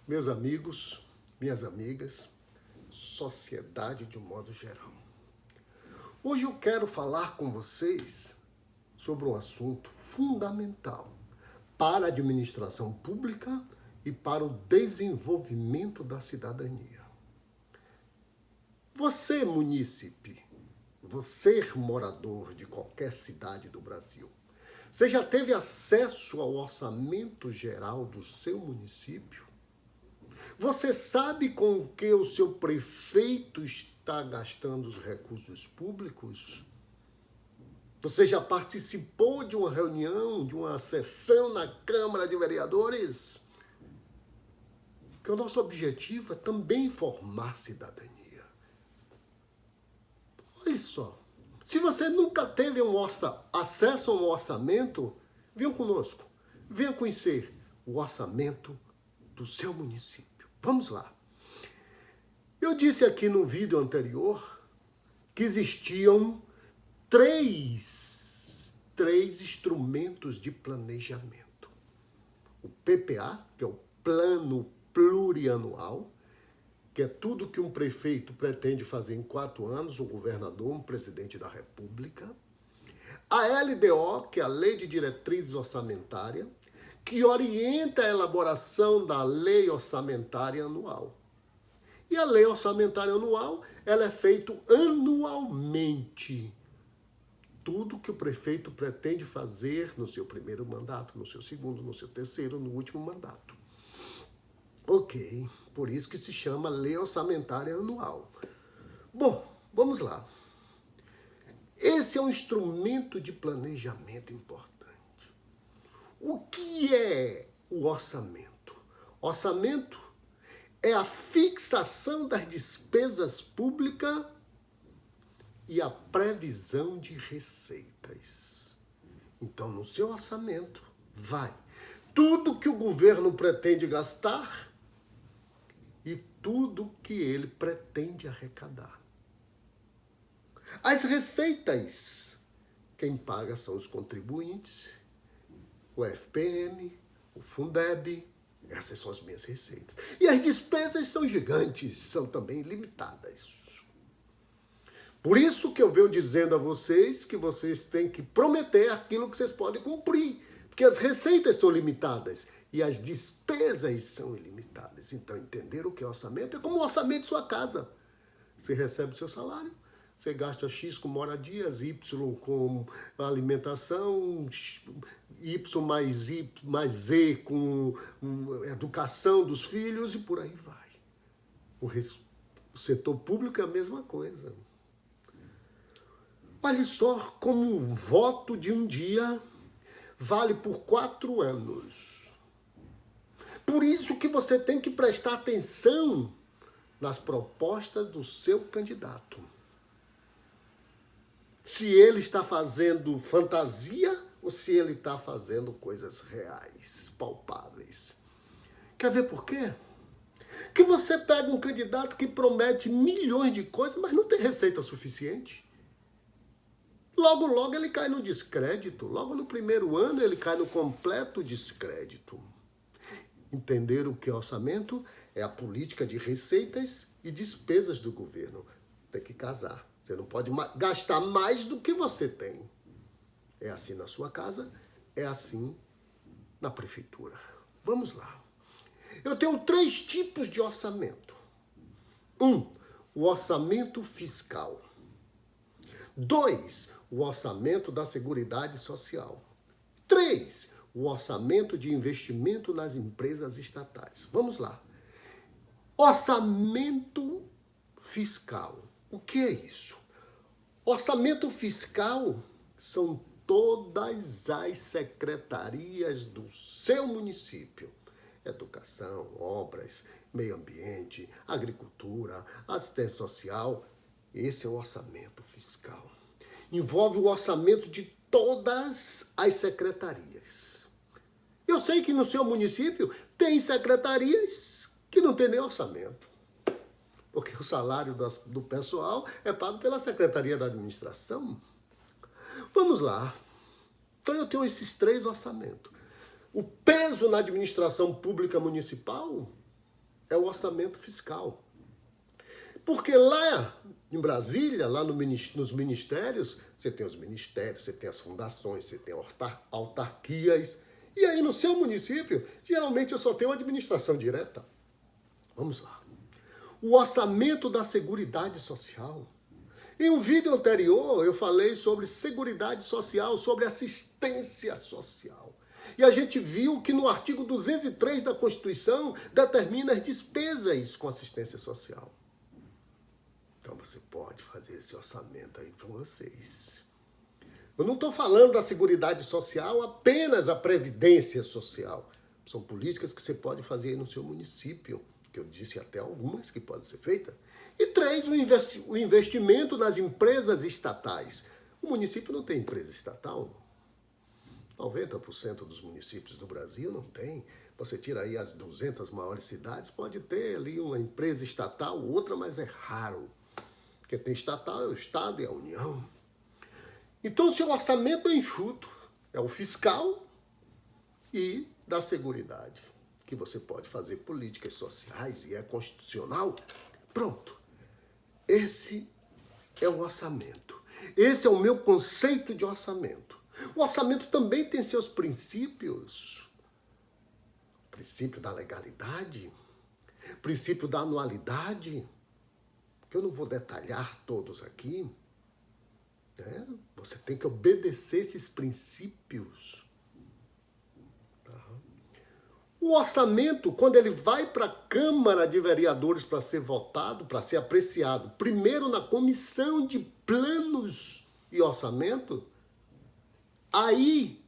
Meus amigos, minhas amigas, sociedade de um modo geral. Hoje eu quero falar com vocês sobre um assunto fundamental para a administração pública e para o desenvolvimento da cidadania. Você, munícipe, você, morador de qualquer cidade do Brasil, você já teve acesso ao orçamento geral do seu município? Você sabe com que o seu prefeito está gastando os recursos públicos? Você já participou de uma reunião, de uma sessão na Câmara de Vereadores? Porque o nosso objetivo é também formar cidadania. Olha só, se você nunca teve acesso a um orçamento, venha conosco, venha conhecer o orçamento do seu município. Vamos lá. Eu disse aqui no vídeo anterior que existiam três instrumentos de planejamento. O PPA, que é o Plano Plurianual, que é tudo que um prefeito pretende fazer em 4 anos, um governador, um presidente da República. A LDO, que é a Lei de Diretrizes Orçamentária, que orienta a elaboração da Lei Orçamentária Anual. E a Lei Orçamentária Anual, ela é feita anualmente. Tudo que o prefeito pretende fazer no seu primeiro mandato, no seu segundo, no seu terceiro, no último mandato. Ok, por isso que se chama Lei Orçamentária Anual. Bom, vamos lá. Esse é um instrumento de planejamento importante. O que é o orçamento? Orçamento é a fixação das despesas públicas e a previsão de receitas. Então, no seu orçamento, vai tudo que o governo pretende gastar e tudo que ele pretende arrecadar. As receitas, quem paga são os contribuintes, o FPM, o Fundeb, essas são as minhas receitas. E as despesas são gigantes, são também limitadas. Por isso que eu venho dizendo a vocês que vocês têm que prometer aquilo que vocês podem cumprir, porque as receitas são limitadas e as despesas são ilimitadas. Então, entender o que é orçamento é como o orçamento de sua casa. Você recebe o seu salário, você gasta X com moradias, Y com alimentação, Y mais Z com educação dos filhos e por aí vai. O setor público é a mesma coisa. Olha só como um voto de um dia vale por 4 anos. Por isso que você tem que prestar atenção nas propostas do seu candidato. Se ele está fazendo fantasia ou se ele está fazendo coisas reais, palpáveis. Quer ver por quê? Que você pega um candidato que promete milhões de coisas, mas não tem receita suficiente. Logo, logo ele cai no descrédito. Logo no primeiro ano ele cai no completo descrédito. Entender o que é orçamento é a política de receitas e despesas do governo. Tem que casar. Você não pode gastar mais do que você tem. É assim na sua casa, é assim na prefeitura. Vamos lá. Eu tenho 3 tipos de orçamento. 1, o orçamento fiscal. 2, o orçamento da Seguridade Social. 3, o orçamento de investimento nas empresas estatais. Vamos lá. Orçamento fiscal. O que é isso? Orçamento fiscal são todas as secretarias do seu município. Educação, obras, meio ambiente, agricultura, assistência social. Esse é o orçamento fiscal. Envolve o orçamento de todas as secretarias. Eu sei que no seu município tem secretarias que não tem nem orçamento. Porque o salário do pessoal é pago pela Secretaria da Administração. Vamos lá. Então eu tenho esses 3 orçamentos. O peso na administração pública municipal é o orçamento fiscal. Porque lá em Brasília, lá nos ministérios, você tem os ministérios, você tem as fundações, você tem autarquias. E aí no seu município, geralmente eu só tenho administração direta. Vamos lá. O orçamento da Seguridade Social. Em um vídeo anterior, eu falei sobre Seguridade Social, sobre assistência social. E a gente viu que no artigo 203 da Constituição determina as despesas com assistência social. Então você pode fazer esse orçamento aí para vocês. Eu não estou falando da Seguridade Social, apenas a Previdência Social. São políticas que você pode fazer aí no seu município, que eu disse até algumas que podem ser feitas. E 3, o investimento nas empresas estatais. O município não tem empresa estatal. 90% dos municípios do Brasil não tem. Você tira aí as 200 maiores cidades, pode ter ali uma empresa estatal, outra, mas é raro. Quem tem estatal é o Estado e a União. Então, seu orçamento é enxuto. É o fiscal e da Seguridade, que você pode fazer políticas sociais e é constitucional. Pronto. Esse é o orçamento. Esse é o meu conceito de orçamento. O orçamento também tem seus princípios. Princípio da legalidade, princípio da anualidade, que eu não vou detalhar todos aqui. Né? Você tem que obedecer esses princípios. O orçamento, quando ele vai para a Câmara de Vereadores para ser votado, para ser apreciado, primeiro na Comissão de Planos e Orçamento, aí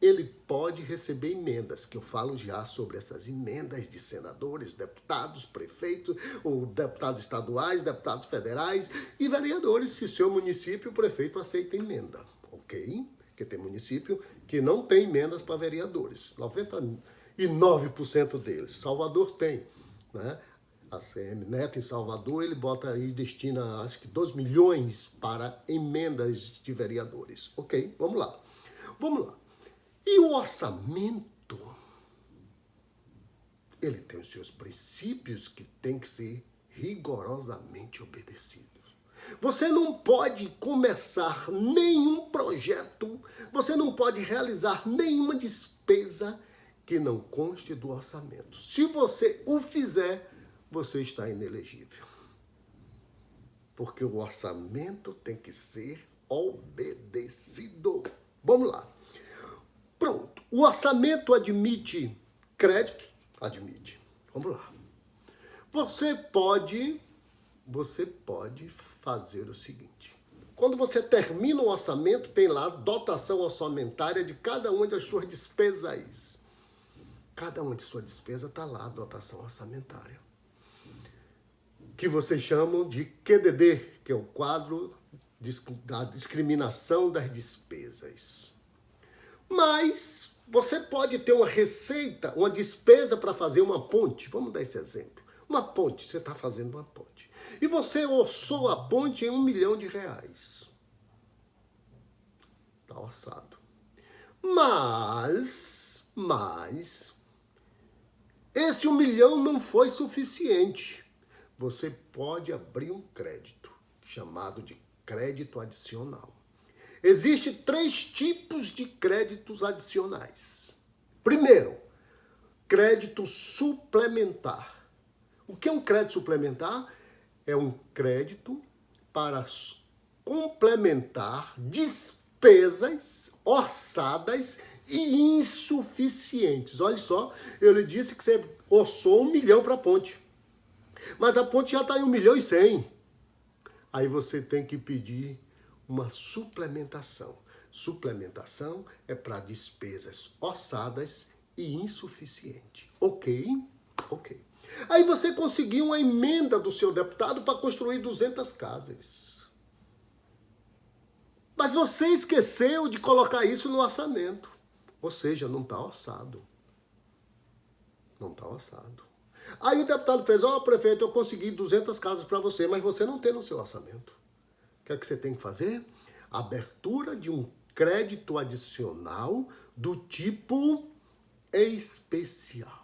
ele pode receber emendas, que eu falo já sobre essas emendas de senadores, deputados, prefeitos, ou deputados estaduais, deputados federais e vereadores, se seu município, o prefeito aceita emenda, ok? Porque tem município que não tem emendas para vereadores, 99% deles. Salvador tem, né? A CM Neto em Salvador, ele bota aí, destina acho que 2 milhões para emendas de vereadores. Ok, vamos lá. Vamos lá. E o orçamento, ele tem os seus princípios que tem que ser rigorosamente obedecidos. Você não pode começar nenhum projeto, você não pode realizar nenhuma despesa que não conste do orçamento. Se você o fizer, você está inelegível. Porque o orçamento tem que ser obedecido. Vamos lá. Pronto. O orçamento admite crédito? Admite. Vamos lá. Você pode fazer o seguinte. Quando você termina o orçamento, tem lá dotação orçamentária de cada uma das suas despesas. Cada uma de suas despesas está lá, dotação orçamentária. Que vocês chamam de QDD, que é o quadro da discriminação das despesas. Mas você pode ter uma receita, uma despesa para fazer uma ponte. Vamos dar esse exemplo. Uma ponte, você está fazendo uma ponte. E você orçou a ponte em R$1 milhão. Está orçado. Mas, esse 1 milhão não foi suficiente. Você pode abrir um crédito, chamado de crédito adicional. Existem 3 tipos de créditos adicionais. Primeiro, crédito suplementar. O que é um crédito suplementar? É um crédito para complementar despesas orçadas e insuficientes. Olha só, eu lhe disse que você orçou 1 milhão para a ponte. Mas a ponte já está em 1.100.000. Aí você tem que pedir uma suplementação. Suplementação é para despesas orçadas e insuficientes. Ok? Ok. Aí você conseguiu uma emenda do seu deputado para construir 200 casas. Mas você esqueceu de colocar isso no orçamento. Ou seja, não está orçado. Não está orçado. Aí o deputado fez, prefeito, eu consegui 200 casas para você, mas você não tem no seu orçamento. O que é que você tem que fazer? Abertura de um crédito adicional do tipo especial.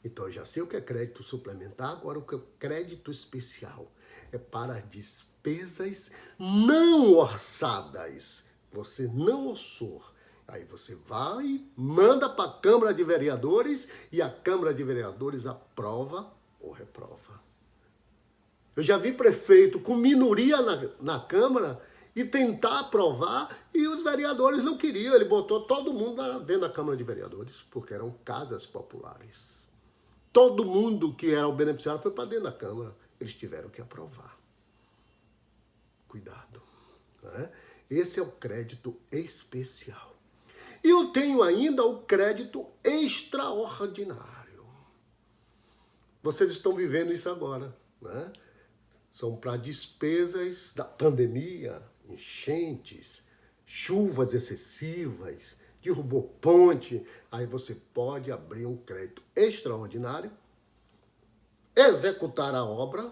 Então, eu já sei o que é crédito suplementar, agora o que é crédito especial. É para despesas não orçadas. Você não orçou. Aí você vai, manda para a Câmara de Vereadores e a Câmara de Vereadores aprova ou reprova. Eu já vi prefeito com minoria na Câmara e tentar aprovar e os vereadores não queriam. Ele botou todo mundo dentro da Câmara de Vereadores, porque eram casas populares. Todo mundo que era o beneficiário foi para dentro da Câmara. Eles tiveram que aprovar. Cuidado. Né? Esse é o crédito especial. E eu tenho ainda o crédito extraordinário. Vocês estão vivendo isso agora. Né? São para despesas da pandemia, enchentes, chuvas excessivas, derrubou ponte. Aí você pode abrir um crédito extraordinário, executar a obra.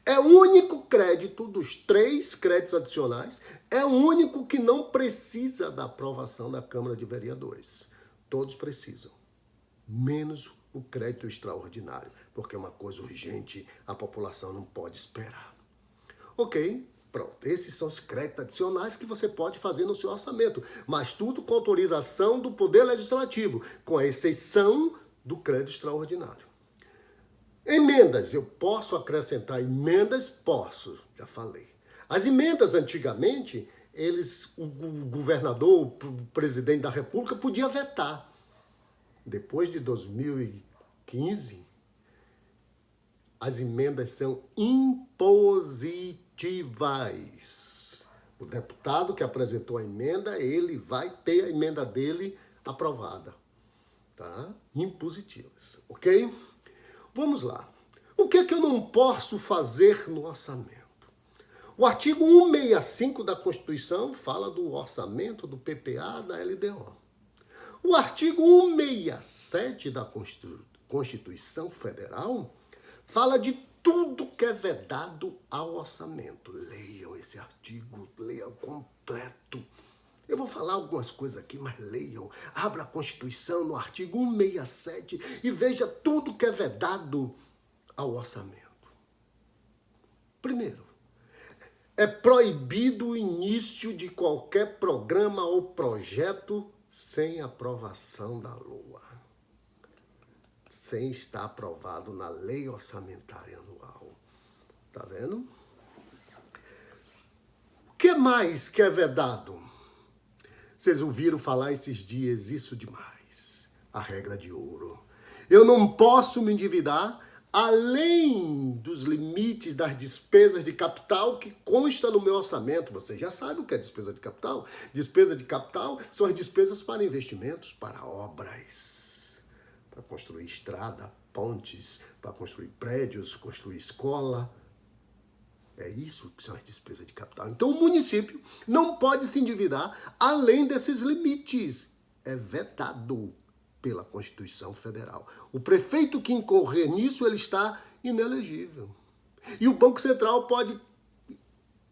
É o único crédito dos 3 créditos adicionais, é o único que não precisa da aprovação da Câmara de Vereadores. Todos precisam, menos o crédito extraordinário, porque é uma coisa urgente, a população não pode esperar. Ok, pronto. Esses são os créditos adicionais que você pode fazer no seu orçamento, mas tudo com autorização do Poder Legislativo, com a exceção do crédito extraordinário. Emendas, eu posso acrescentar emendas? Posso, já falei. As emendas, antigamente, o governador, o presidente da República podia vetar. Depois de 2015, as emendas são impositivas. O deputado que apresentou a emenda, ele vai ter a emenda dele aprovada. Tá? Impositivas, ok? Vamos lá. O que é que eu não posso fazer no orçamento? O artigo 165 da Constituição fala do orçamento, do PPA, da LDO. O artigo 167 da Constituição Federal fala de tudo que é vedado ao orçamento. Leiam esse artigo, leiam completo. Eu vou falar algumas coisas aqui, mas leiam. Abra a Constituição no artigo 167 e veja tudo que é vedado ao orçamento. Primeiro, é proibido o início de qualquer programa ou projeto sem aprovação da LOA. Sem estar aprovado na Lei Orçamentária Anual. Tá vendo? O que mais que é vedado? Vocês ouviram falar esses dias isso demais. A regra de ouro. Eu não posso me endividar além dos limites das despesas de capital que consta no meu orçamento. Você já sabe o que é despesa de capital? Despesa de capital são as despesas para investimentos, para obras, para construir estrada, pontes, para construir prédios, construir escola. É isso que são as despesas de capital. Então o município não pode se endividar além desses limites. É vetado pela Constituição Federal. O prefeito que incorrer nisso, ele está inelegível. E o Banco Central pode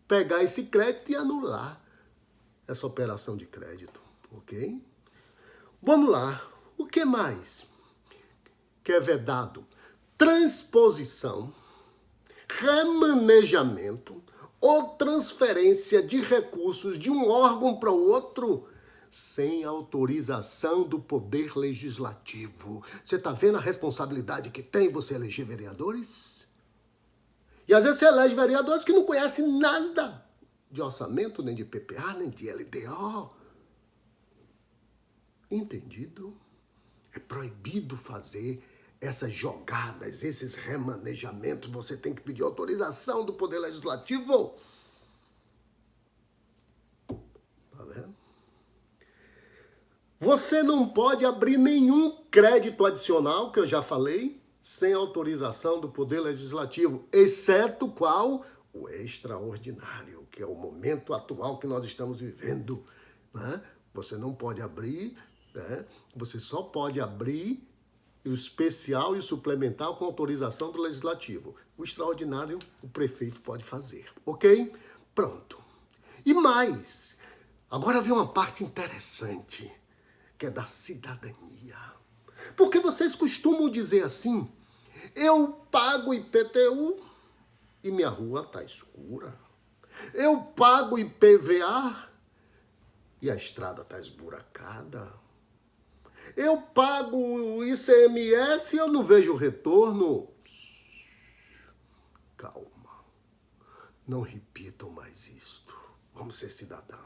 pegar esse crédito e anular essa operação de crédito. Ok? Vamos lá. O que mais que é vedado? Transposição, remanejamento ou transferência de recursos de um órgão para o outro sem autorização do Poder Legislativo. Você está vendo a responsabilidade que tem você eleger vereadores? E às vezes você elege vereadores que não conhecem nada de orçamento, nem de PPA, nem de LDO. Entendido? É proibido fazer essas jogadas, esses remanejamentos. Você tem que pedir autorização do Poder Legislativo. Tá vendo? Você não pode abrir nenhum crédito adicional, que eu já falei, sem autorização do Poder Legislativo, exceto qual? O extraordinário, que é o momento atual que nós estamos vivendo. Né? Você não pode abrir, né? Você só pode abrir o especial e o suplementar com autorização do Legislativo. O extraordinário, o prefeito pode fazer. Ok? Pronto. E mais, agora vem uma parte interessante, que é da cidadania. Porque vocês costumam dizer assim, eu pago IPTU e minha rua está escura. Eu pago IPVA e a estrada está esburacada. Eu pago o ICMS e eu não vejo retorno. Calma. Não repitam mais isto. Vamos ser cidadãos.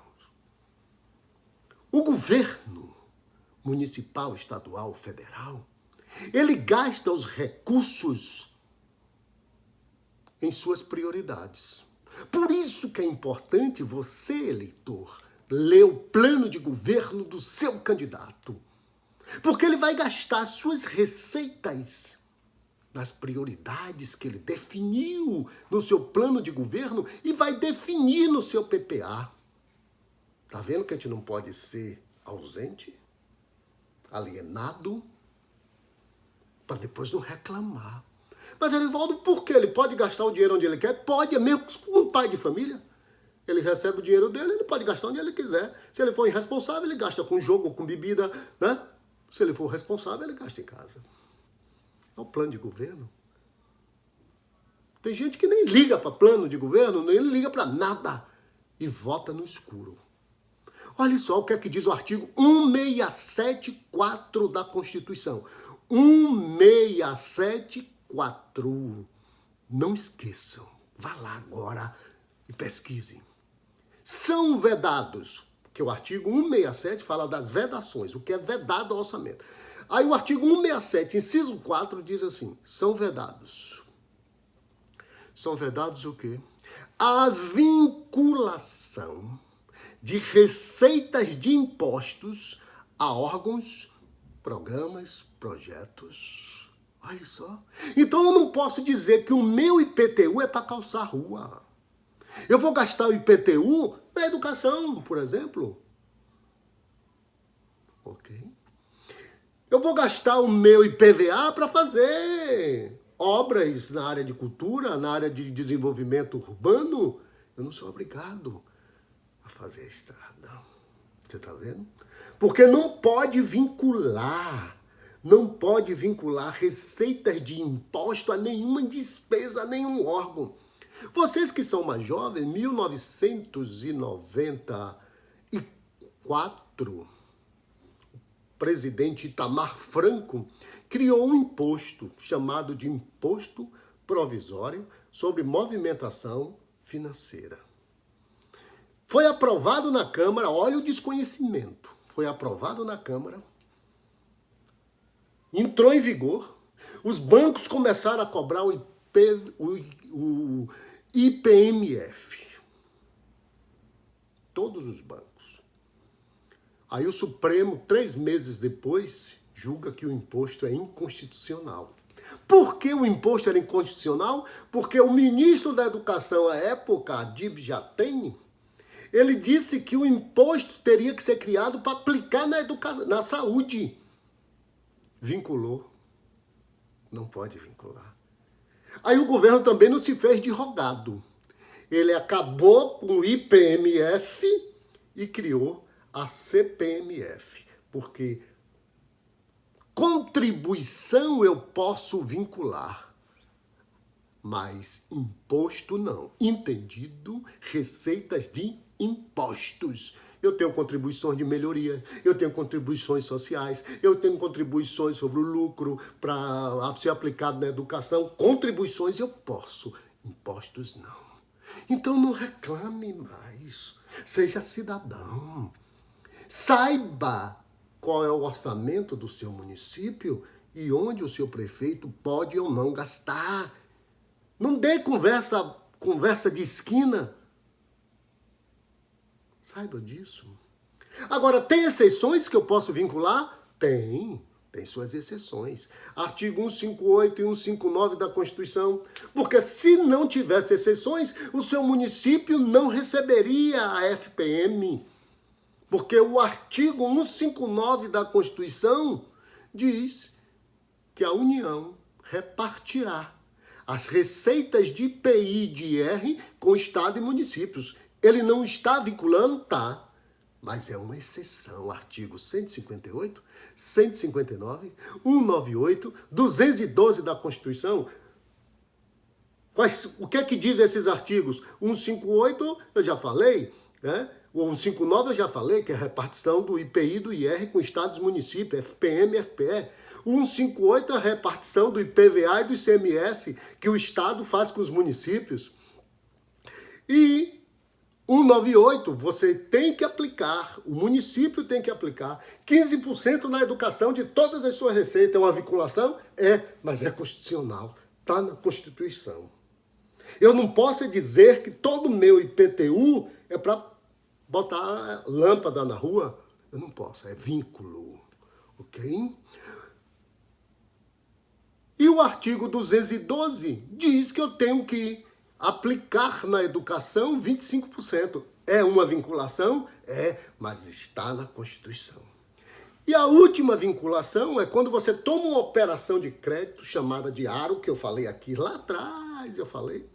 O governo municipal, estadual, federal, ele gasta os recursos em suas prioridades. Por isso que é importante você, eleitor, ler o plano de governo do seu candidato. Porque ele vai gastar suas receitas nas prioridades que ele definiu no seu plano de governo e vai definir no seu PPA. Tá vendo que a gente não pode ser ausente, alienado, para depois não reclamar. Mas, Erivaldo, por quê? Ele pode gastar o dinheiro onde ele quer? Pode, é mesmo um pai de família. Ele recebe o dinheiro dele, ele pode gastar onde ele quiser. Se ele for irresponsável, ele gasta com jogo, com bebida, né? Se ele for responsável, ele gasta em casa. É o plano de governo. Tem gente que nem liga para plano de governo, nem liga para nada e vota no escuro. Olha só o que é que diz o artigo 1674 da Constituição. 1674. Não esqueçam. Vá lá agora e pesquisem. São vedados, porque o artigo 167 fala das vedações, o que é vedado ao orçamento. Aí o artigo 167, inciso 4, diz assim, são vedados. São vedados o quê? A vinculação de receitas de impostos a órgãos, programas, projetos. Olha só. Então eu não posso dizer que o meu IPTU é para calçar a rua. Eu vou gastar o IPTU na educação, por exemplo. Ok? Eu vou gastar o meu IPVA para fazer obras na área de cultura, na área de desenvolvimento urbano. Eu não sou obrigado a fazer a estrada. Você está vendo? Porque não pode vincular receitas de imposto a nenhuma despesa, a nenhum órgão. Vocês que são mais jovens, 1994, o presidente Itamar Franco criou um imposto chamado de Imposto Provisório sobre Movimentação Financeira. Foi aprovado na Câmara, olha o desconhecimento, foi aprovado na Câmara, entrou em vigor, os bancos começaram a cobrar o IPMF. Todos os bancos. Aí o Supremo, 3 meses depois, julga que o imposto é inconstitucional. Por que o imposto era inconstitucional? Porque o ministro da Educação à época, Adib Jatene, ele disse que o imposto teria que ser criado para aplicar na saúde. Vinculou. Não pode vincular. Aí o governo também não se fez de rogado. Ele acabou com o IPMF e criou a CPMF. Porque contribuição eu posso vincular, mas imposto não. Entendido? Receitas de impostos. Eu tenho contribuições de melhoria, eu tenho contribuições sociais, eu tenho contribuições sobre o lucro para ser aplicado na educação. Contribuições eu posso, impostos não. Então não reclame mais, seja cidadão. Saiba qual é o orçamento do seu município e onde o seu prefeito pode ou não gastar. Não dê conversa de esquina. Saiba disso. Agora, tem exceções que eu posso vincular? Tem suas exceções. Artigo 158 e 159 da Constituição. Porque se não tivesse exceções, o seu município não receberia a FPM. Porque o artigo 159 da Constituição diz que a União repartirá as receitas de IPI e de IR com Estado e municípios. Ele não está vinculando? Tá. mas é uma exceção. Artigo 158, 159, 198, 212 da Constituição. O que é que diz esses artigos? 158, eu já falei, né? O 159 eu já falei, que é a repartição do IPI e do IR com estados e municípios, FPM e FPE. O 158 é a repartição do IPVA e do ICMS que o Estado faz com os municípios. E 198, você tem que aplicar, o município tem que aplicar 15% na educação de todas as suas receitas. É uma vinculação? É, mas é constitucional, está na Constituição. Eu não posso dizer que todo o meu IPTU é para botar lâmpada na rua. Eu não posso, é vínculo, ok? E o artigo 212 diz que eu tenho que aplicar na educação 25%. É uma vinculação? É, mas está na Constituição. E a última vinculação é quando você toma uma operação de crédito chamada de aro, que eu falei aqui lá atrás, eu falei.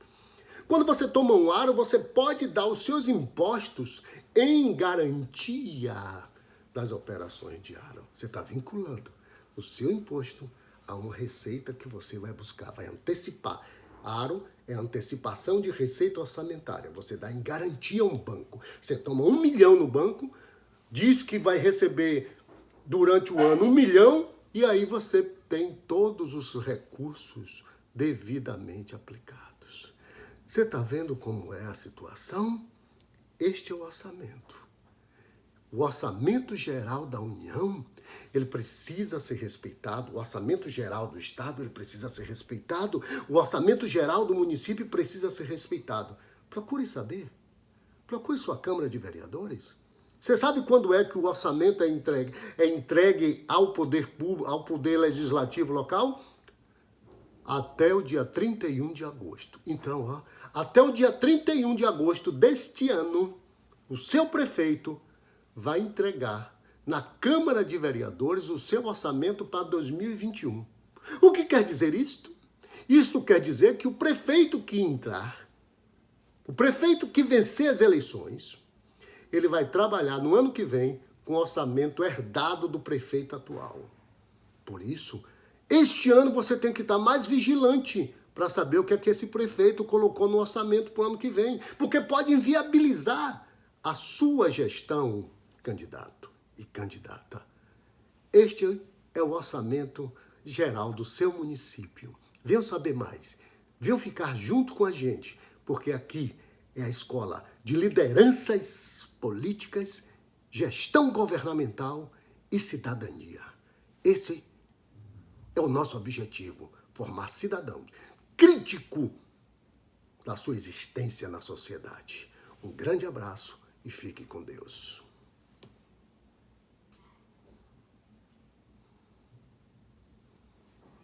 Quando você toma um aro, você pode dar os seus impostos em garantia das operações de aro. Você está vinculando o seu imposto a uma receita que você vai buscar, vai antecipar. Aro é antecipação de receita orçamentária. Você dá em garantia a um banco. Você toma 1 milhão no banco, diz que vai receber durante o ano 1 milhão, e aí você tem todos os recursos devidamente aplicados. Você está vendo como é a situação? Este é o orçamento. O orçamento geral da União, ele precisa ser respeitado. O orçamento geral do Estado, ele precisa ser respeitado. O orçamento geral do município precisa ser respeitado. Procure saber. Procure sua Câmara de Vereadores. Você sabe quando é que o orçamento é entregue ao poder público, ao poder legislativo local? Até o dia 31 de agosto. Então, até o dia 31 de agosto deste ano, o seu prefeito vai entregar na Câmara de Vereadores o seu orçamento para 2021. O que quer dizer isto? Isto quer dizer que o prefeito que entrar, o prefeito que vencer as eleições, ele vai trabalhar no ano que vem com o orçamento herdado do prefeito atual. Por isso, este ano você tem que estar mais vigilante para saber o que é que esse prefeito colocou no orçamento para o ano que vem, porque pode inviabilizar a sua gestão, candidato e candidata. Este é o orçamento geral do seu município. Venham saber mais, venham ficar junto com a gente, porque aqui é a escola de lideranças políticas, gestão governamental e cidadania. Esse é o nosso objetivo, formar cidadão crítico da sua existência na sociedade. Um grande abraço e fique com Deus.